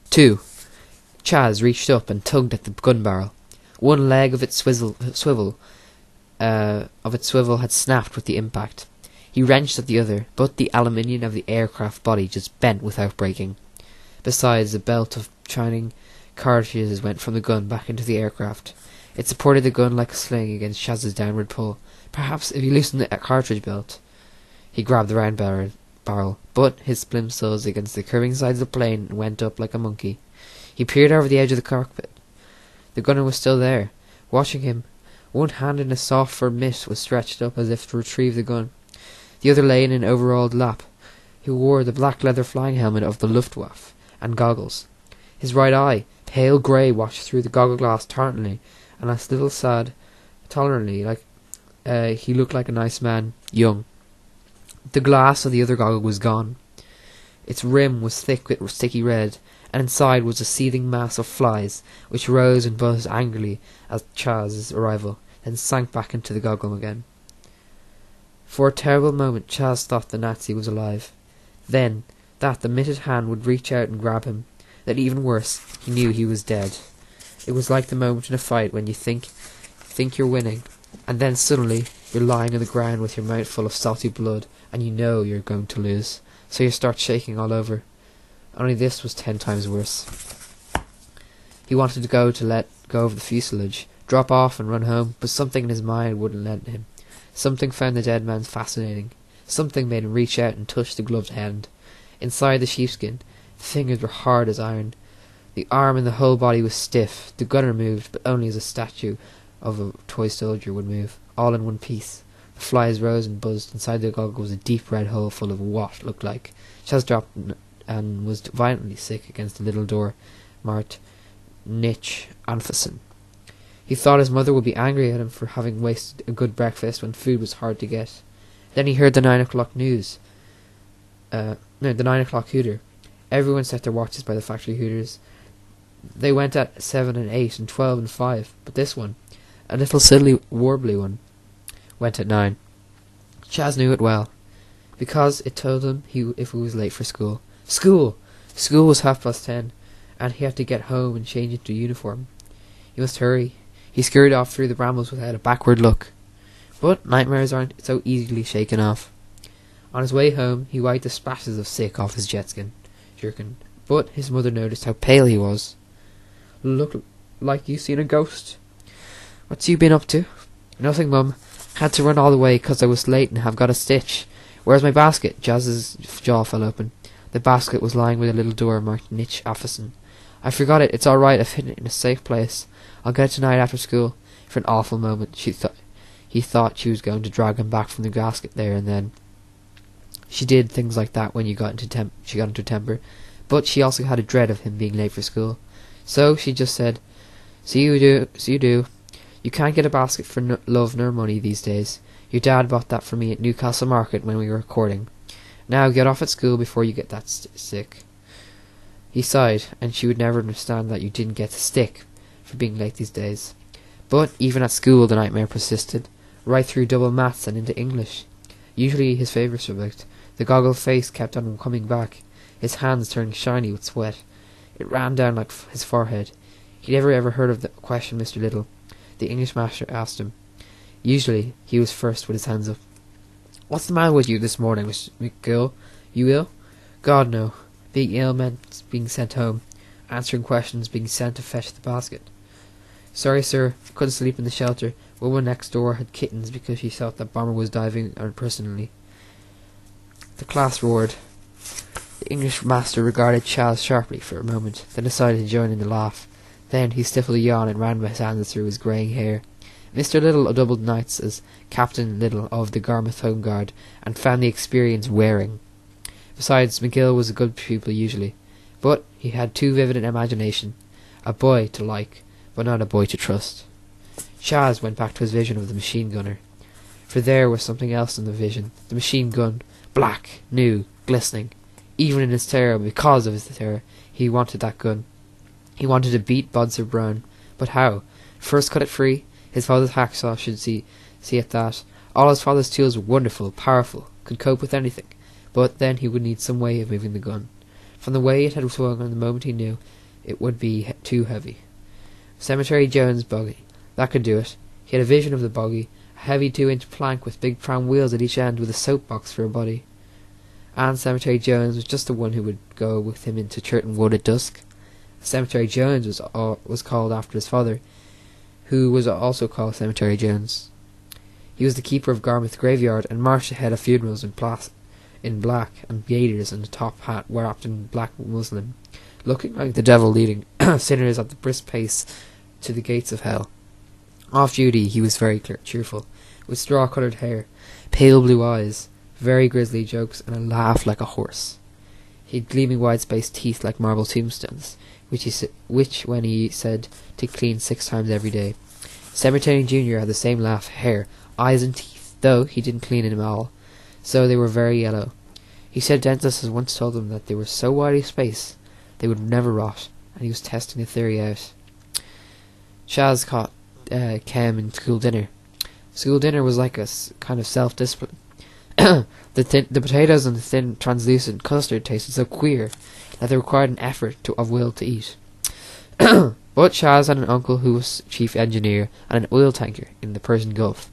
2. Chaz reached up and tugged at the gun barrel. One leg of its swivel had snapped with the impact. He wrenched at the other, but the aluminium of the aircraft body just bent without breaking. Besides, a belt of shining cartridges went from the gun back into the aircraft. It supported the gun like a sling against Chaz's downward pull. Perhaps if he loosened the cartridge belt. He grabbed the round barrel, but his plimsolls against the curving sides of the plane and went up like a monkey. He peered over the edge of the cockpit. The gunner was still there, watching him. One hand in a soft fur mitt was stretched up as if to retrieve the gun. The other lay in an overalled lap. He wore the black leather flying helmet of the Luftwaffe and goggles. His right eye, pale grey, watched through the goggle glass tartly, and a little sad, tolerantly, like he looked like a nice man, young. The glass of the other goggle was gone. Its rim was thick with sticky red, and inside was a seething mass of flies, which rose and buzzed angrily at Chaz's arrival, then sank back into the goggle again. For a terrible moment Chaz thought the Nazi was alive. Then, that the mitted hand would reach out and grab him. Then even worse, he knew he was dead. It was like the moment in a fight when you think you're winning, and then suddenly you're lying on the ground with your mouth full of salty blood, and you know you're going to lose, so you start shaking all over. Only this was 10 times worse. He wanted to let go of the fuselage, drop off and run home, but something in his mind wouldn't let him. Something found the dead man fascinating. Something made him reach out and touch the gloved hand. Inside the sheepskin, the fingers were hard as iron. The arm and the whole body was stiff. The gunner moved, but only as a statue of a toy soldier would move, all in one piece. The flies rose and buzzed. Inside the goggle was a deep red hole full of what looked like. Chaz dropped and was violently sick against the little door marked Nitch Anfassen. He thought his mother would be angry at him for having wasted a good breakfast when food was hard to get. Then he heard the 9 o'clock news. The 9 o'clock hooter. Everyone set their watches by the factory hooters. They went at 7 and 8 and 12 and 5, but this one, a little silly warbly one, went at 9. Chaz knew it well, because it told him if he was late for school. School was 10:30, and he had to get home and change into uniform. He must hurry. He scurried off through the brambles without a backward look. But nightmares aren't so easily shaken off. On his way home, he wiped the splashes of sick off his jerkin, but his mother noticed how pale he was. "Look like you seen a ghost." "What's you been up to?" "Nothing, Mum. Had to run all the way 'cause I was late and have got a stitch." "Where's my basket?" Chaz's jaw fell open. The basket was lying with a little door marked Nitch Anfassen. "I forgot it. It's all right. I've hidden it in a safe place. I'll get it tonight after school." For an awful moment, he thought she was going to drag him back from the basket there and then. She did things like that when she got into temper, but she also had a dread of him being late for school. So she just said, "So you do. You can't get a basket for love nor money these days. Your dad bought that for me at Newcastle Market when we were courting. Now get off at school before you get that sick." He sighed, and she would never understand that you didn't get the stick for being late these days. But even at school the nightmare persisted, right through double maths and into English. Usually his favourite subject, the goggle face kept on coming back, his hands turning shiny with sweat. It ran down like his forehead. He'd never ever heard of the question Mr. Little, the English master, asked him. Usually he was first with his hands up. "What's the matter with you this morning, Mr. McGill? You ill?" "God, no. Being ill meant being sent home. Answering questions, being sent to fetch the basket." "Sorry, sir. Couldn't sleep in the shelter. Woman next door had kittens because she thought that Bomber was diving on personally." The class roared. The English master regarded Chaz sharply for a moment, then decided to join in the laugh. Then he stifled a yawn and ran his hands through his greying hair. Mr. Little doubled nights as Captain Little of the Garmouth Home Guard, and found the experience wearing. Besides, McGill was a good pupil usually, but he had too vivid an imagination. A boy to like, but not a boy to trust. Chaz went back to his vision of the machine gunner. For there was something else in the vision. The machine gun, black, new, glistening. Even in his terror, because of his terror, he wanted that gun. He wanted to beat Bodser Brown. But how? First cut it free. His father's hacksaw should see at that. All his father's tools were wonderful, powerful, could cope with anything. But then he would need some way of moving the gun. From the way it had swung on the moment he knew it would be too heavy. Cemetery Jones' buggy. That could do it. He had a vision of the buggy, a heavy 2-inch plank with big pram wheels at each end with a soapbox for a body. And Cemetery Jones was just the one who would go with him into Churton Wood at dusk. Cemetery Jones was called after his father, who was also called Cemetery Jones. He was the keeper of Garmouth Graveyard and marched ahead of funerals in black, and gaiters and a top hat wrapped in black muslin, looking like the devil leading sinners at the brisk pace to the gates of hell. Off duty he was very cheerful, with straw-coloured hair, pale blue eyes, very grisly jokes, and a laugh like a horse. He had gleaming wide-spaced teeth like marble tombstones, which when he said to clean 6 times every day. Cemetery Junior had the same laugh, hair, eyes and teeth, though he didn't clean them all, so they were very yellow. He said dentists had once told him that they were so widely spaced they would never rot, and he was testing the theory out. Chaz caught Kem in school dinner. School dinner was like a kind of self-discipline. The potatoes and the thin, translucent custard tasted so queer that they required an effort of will to eat. But Chaz had an uncle who was chief engineer and an oil tanker in the Persian Gulf.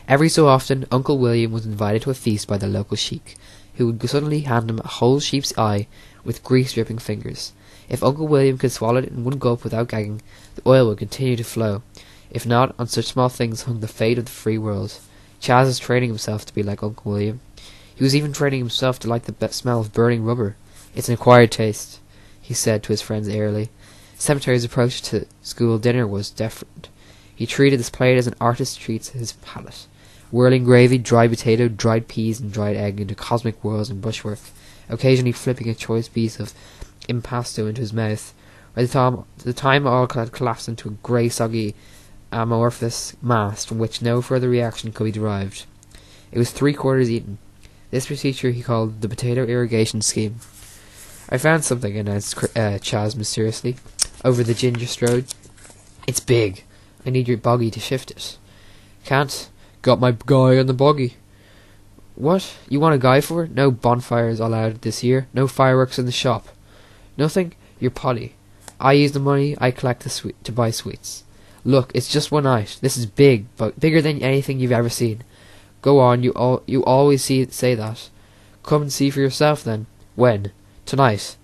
Every so often, Uncle William was invited to a feast by the local sheik, who would suddenly hand him a whole sheep's eye with grease-dripping fingers. If Uncle William could swallow it in one gulp without gagging, the oil would continue to flow. If not, on such small things hung the fate of the free world. Chaz was training himself to be like Uncle William. He was even training himself to like the smell of burning rubber. "It's an acquired taste," he said to his friends airily. Cemetery's approach to school dinner was different. He treated his plate as an artist treats his palate, whirling gravy, dried potato, dried peas, and dried egg into cosmic whirls and bushwork, occasionally flipping a choice piece of impasto into his mouth. By the time all had collapsed into a grey, soggy, amorphous mass from which no further reaction could be derived. It was 3/4 eaten. This procedure he called the potato irrigation scheme. "I found something," announced Chaz mysteriously, over the ginger strode. "It's big. I need your buggy to shift it." "Can't. Got my guy on the buggy." "What? You want a guy for it? No bonfires allowed this year. No fireworks in the shop. Nothing? You're potty. I use the money I collect to buy sweets. Look, it's just one night. This is big, but bigger than anything you've ever seen. Go on, you always say that. Come and see for yourself then." "When?" "Tonight.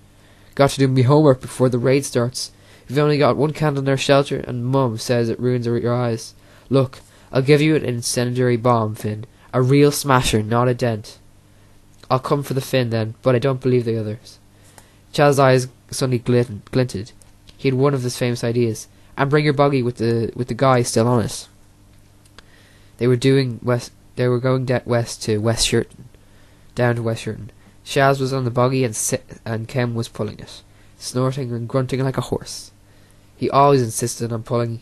Got to do me homework before the raid starts. We've only got one candle in our shelter, and Mum says it ruins your eyes. Look, I'll give you an incendiary bomb, Finn. A real smasher, not a dent." "I'll come for the Finn then, but I don't believe the others." Chaz's eyes suddenly glinted. He had one of his famous ideas. "And bring your buggy with the guy still on it." They were going west to West Shirton. Down to West Shirton. Chaz was on the buggy and Kem was pulling it, snorting and grunting like a horse. He always insisted on pulling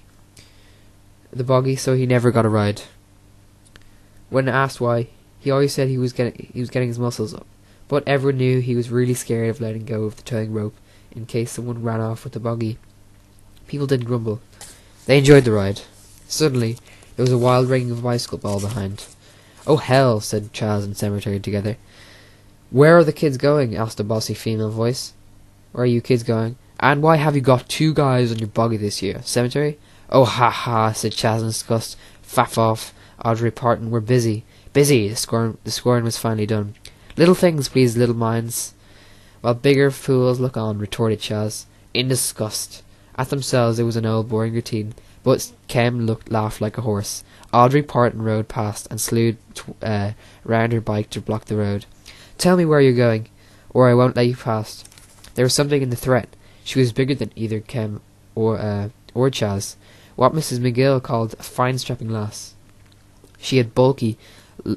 the buggy, so he never got a ride. When asked why, he always said he was getting his muscles up, but everyone knew he was really scared of letting go of the towing rope in case someone ran off with the buggy. People didn't grumble. They enjoyed the ride. Suddenly, there was a wild ringing of a bicycle ball behind. "Oh hell," said Chaz and Cemetery together. "Where are the kids going?" asked a bossy female voice. "Where are you kids going? And why have you got 2 guys on your buggy this year? Cemetery?" "Oh ha ha," said Chaz in disgust. "Faff off, Audrey Parton, we're busy." "Busy!" The scorn was finally done. "Little things please little minds, while bigger fools look on," retorted Chaz, in disgust. At themselves it was an old boring routine, but Kem laughed like a horse. Audrey Parton rode past and slewed round her bike to block the road. "Tell me where you're going, or I won't let you past." There was something in the threat. She was bigger than either Kem or Chaz, what Mrs. McGill called a fine strapping lass. She had bulky,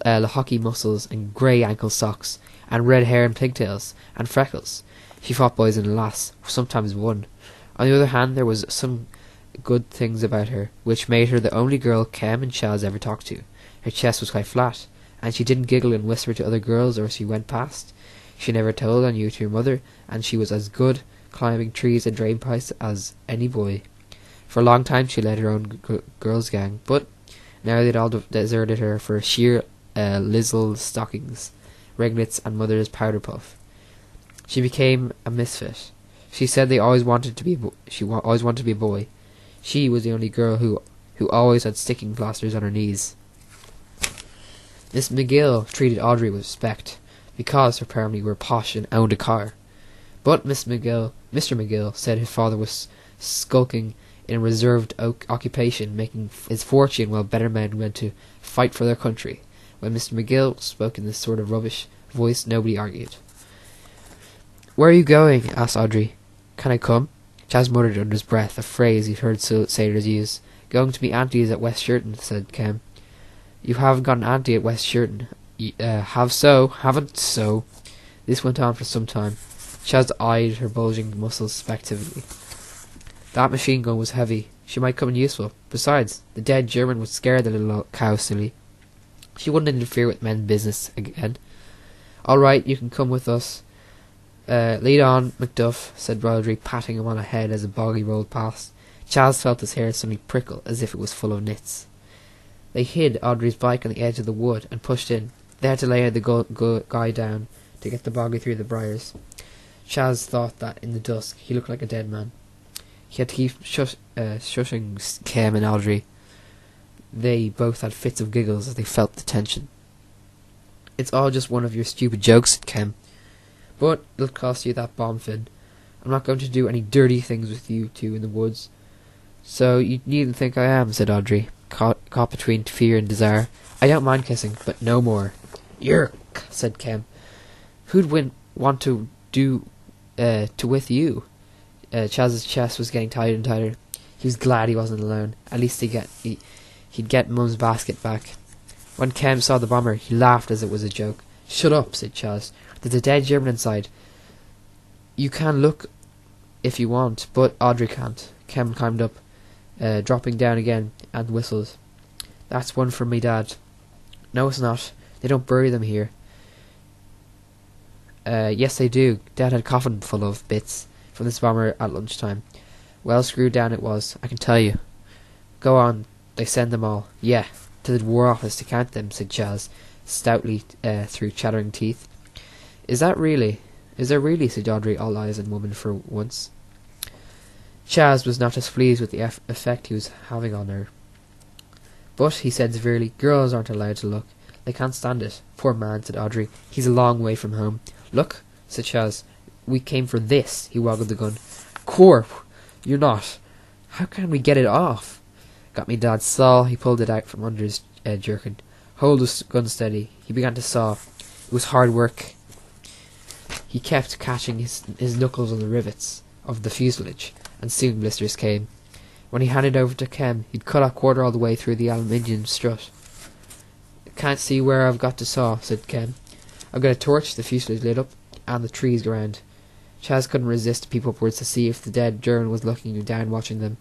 hockey muscles and grey ankle socks, and red hair and pigtails, and freckles. She fought boys in a lass, sometimes won. On the other hand, there was some good things about her, which made her the only girl Kem and Chaz ever talked to. Her chest was quite flat, and she didn't giggle and whisper to other girls or she went past. She never told on you to your mother, and she was as good climbing trees and drain pipes as any boy. For a long time she led her own girls' gang, but now they'd all deserted her for sheer Lizzle stockings, ringlets, and mother's powder puff. She became a misfit. She said they always wanted to be. Always wanted to be a boy. She was the only girl who always had sticking plasters on her knees. Miss McGill treated Audrey with respect because her family were posh and owned a car. But Mr. McGill said his father was skulking in a reserved occupation, making his fortune while better men went to fight for their country. When Mr. McGill spoke in this sort of rubbish voice, nobody argued. "Where are you going?" asked Audrey. "Can I come?" Chas muttered under his breath, a phrase he'd heard sailors use. "Going to meet aunties at West Shirton," said Kem. "You haven't got an auntie at West Shirton." "Have so, haven't so." This went on for some time. Chas eyed her bulging muscles speculatively. That machine gun was heavy. She might come in useful. Besides, the dead German would scare the little cow silly. She wouldn't interfere with men's business again. "All right, you can come with us." "Lead on, Macduff," said Audrey, patting him on the head as a boggy rolled past. Chas felt his hair suddenly prickle as if it was full of nits. They hid Audrey's bike on the edge of the wood and pushed in. They had to lay the guy down to get the boggy through the briars. Chas thought that in the dusk he looked like a dead man. He had to keep shushing Kem and Audrey. They both had fits of giggles as they felt the tension. "It's all just one of your stupid jokes," said Kem. "But it'll cost you that bomb, Finn. I'm not going to do any dirty things with you two in the woods." "So you needn't think I am," said Audrey, caught between fear and desire. "I don't mind kissing, but no more." "Yerk," said Kem. "Who'd want to do with you?" Chaz's chest was getting tighter and tighter. He was glad he wasn't alone. At least he'd get Mum's basket back. When Kem saw the bomber, he laughed as it was a joke. "Shut up," said Chaz. "There's a dead German inside. You can look if you want, but Audrey can't." Kem climbed up, dropping down again, and whistled. "That's one from me dad." "No, it's not. They don't bury them here." Yes, they do. Dad had a coffin full of bits from this bomber at lunchtime. Well screwed down it was, I can tell you. "Go on, they send them all." "Yeah, to the War Office to count them," said Chaz, stoutly through chattering teeth. Is there really?" said Audrey, all eyes on woman for once. Chaz was not as pleased with the effect he was having on her. "But," he said severely, "girls aren't allowed to look. They can't stand it." "Poor man," said Audrey. "He's a long way from home." "Look," said Chaz. "We came for this." He woggled the gun. "Corp, you're not. How can we get it off?" "Got me dad's saw." He pulled it out from under his jerkin. "Hold the gun steady." He began to saw. It was hard work. He kept catching his knuckles on the rivets of the fuselage, and soon blisters came. When he handed over to Kem, he'd cut a quarter all the way through the aluminium strut. "Can't see where I've got to saw," said Kem. "I've got a torch." The fuselage lit up, and the trees around. Chaz couldn't resist to peep upwards to see if the dead German was looking down watching them.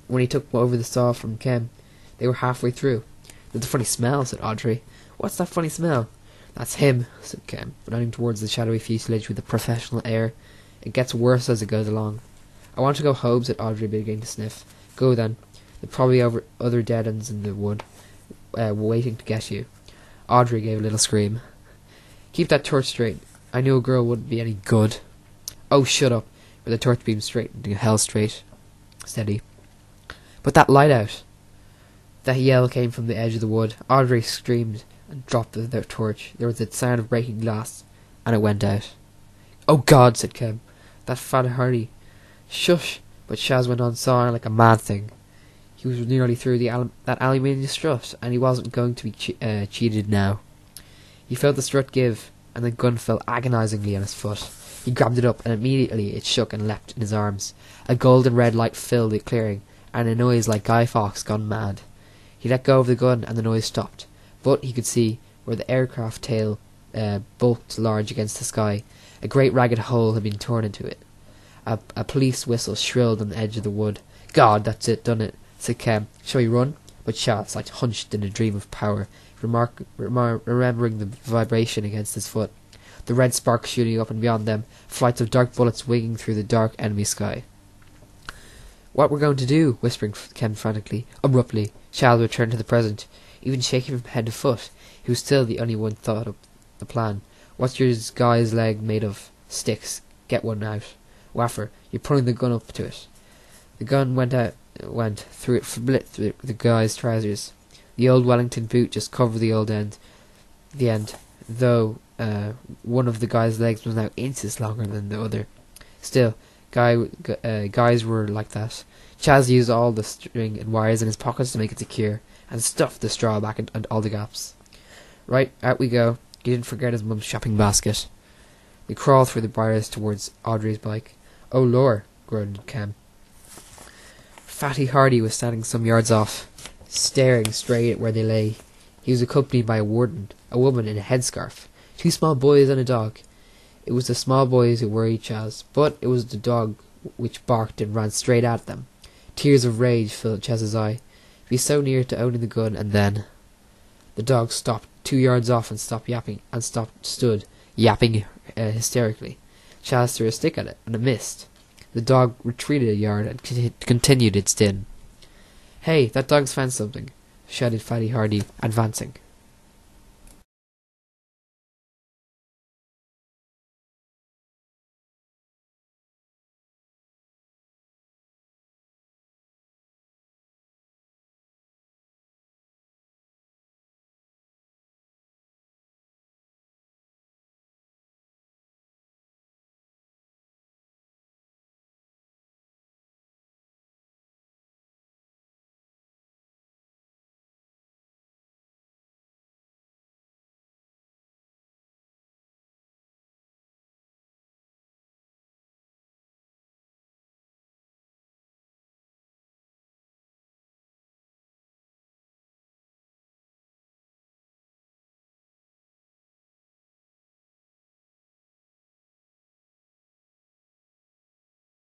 When he took over the saw from Kem, they were halfway through. "There's a funny smell," said Audrey. "What's that funny smell?" "That's him," said Kem, nodding towards the shadowy fuselage with a professional air. "It gets worse as it goes along." "I want to go home," said Audrey, beginning to sniff. "Go then. There are probably other dead uns in the wood, waiting to get you." Audrey gave a little scream. "Keep that torch straight. I knew a girl wouldn't be any good." "Oh, shut up," with the torch beam straightened, held straight. Steady. "Put that light out." That yell came from the edge of the wood. Audrey screamed and dropped the torch. There was a sound of breaking glass, and it went out. "Oh God," said Kem. "That fat Hardy." "Shush!" But Chaz went on sawing like a mad thing. He was nearly through that aluminium strut, and he wasn't going to be cheated now. He felt the strut give, and the gun fell agonizingly on his foot. He grabbed it up, and immediately it shook and leapt in his arms. A golden red light filled the clearing, and a noise like Guy Fawkes gone mad. He let go of the gun, and the noise stopped. But he could see, where the aircraft tail bulked large against the sky, a great ragged hole had been torn into it. A police whistle shrilled on the edge of the wood. "God, that's it, done it," said Kem. "Shall we run?" But Chaz, like hunched in a dream of power, remembering the vibration against his foot, the red sparks shooting up and beyond them, flights of dark bullets winging through the dark enemy sky. "What we're going to do?" whispered Kem frantically. Abruptly, Chaz returned to the present. Even shaking from head to foot, he was still the only one thought of the plan. "What's your guy's leg made of?" Sticks, get one out. Waffer, you're putting the gun up to it. The gun went through it, split through the guy's trousers. The old Wellington boot just covered the end, though one of the guy's legs was now inches longer than the other. Still, guys were like that. Chaz used all the string and wires in his pockets to make it secure, and stuffed the straw back into all the gaps. Right, out we go. He didn't forget his mum's shopping basket. We crawled through the briars towards Audrey's bike. "Oh, Lord," grunted Kem. Fatty Hardy was standing some yards off, staring straight at where they lay. He was accompanied by a warden, a woman in a headscarf, 2 small boys and a dog. It was the small boys who worried Chaz, but it was the dog which barked and ran straight at them. Tears of rage filled Chaz's eye. He was so near to owning the gun, and then the dog stopped 2 yards off and stood yapping hysterically. Chaz threw a stick at it, and it missed. The dog retreated a yard and continued its din. "Hey, that dog's found something," shouted Fatty Hardy, advancing.